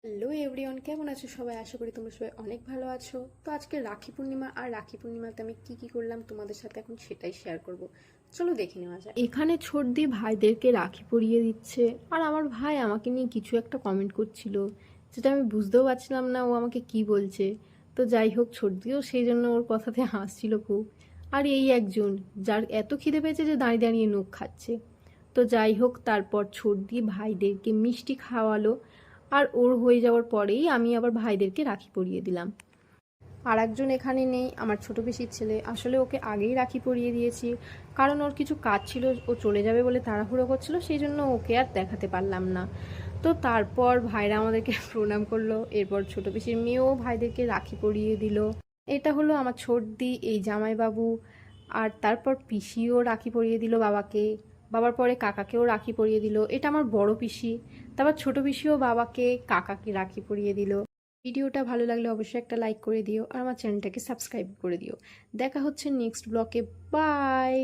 Hello everyone, কেমন আছো সবাই? আশা করি তোমরা সবাই অনেক ভালো আছো। তো আজকে রাখি পূর্ণিমা, আর রাখি পূর্ণিমাতে আমি কি করলাম তোমাদের সাথে এখন সেটাই শেয়ার করব। চলো দেখে নেওয়া যাক। এখানে ছোটদি ভাইদেরকে রাখি পরিয়ে দিচ্ছে, আর আমার ভাই আমাকে নিয়ে কিছু একটা কমেন্ট করছিল, যেটা আমি বুঝতেও পারছিলাম না ও আমাকে কি বলছে। তো যাই হোক, ছোটদিও সেই জন্য ওর কথাতে হাসছিল খুব। আর এই একজন যার এত খিদে পেয়েছে যে দাঁড়িয়ে দাঁড়িয়ে নখ খাচ্ছে। তো যাই হোক, তারপর ছোটদি ভাইদেরকে মিষ্টি খাওয়ালো, আর ওর হয়ে যাওয়ার পরেই আমি আবার ভাইদেরকে রাখি পরিয়ে দিলাম। আর একজন এখানে নেই, আমার ছোট পিসির ছেলে। আসলে ওকে আগেই রাখি পরিয়ে দিয়েছি, কারণ ওর কিছু কাজ ছিল, ও চলে যাবে বলে তাড়াহুড়ো করছিল, সেই জন্য ওকে আর দেখাতে পারলাম না। তো তারপর ভাইরা আমাদেরকে প্রণাম করলো, এরপর ছোট পিসির মেয়েও ভাইদেরকে রাখি পরিয়ে দিল। এটা হলো আমার ছোটদি, এই জামাইবাবু। আর তারপর পিসিও রাখি পরিয়ে দিল বাবাকে, বাবার পরে কাকাকেও রাখি পরিয়ে দিল। এটা আমার বড় পিসি। তারপর ছোট পিসিও বাবাকে কাকাকে রাখি পরিয়ে দিল। ভিডিওটা ভালো লাগলে অবশ্যই একটা লাইক করে দিও, আর আমার চ্যানেলটাকে সাবস্ক্রাইব করে দিও। দেখা হচ্ছে নেক্সট ব্লগে। বাই।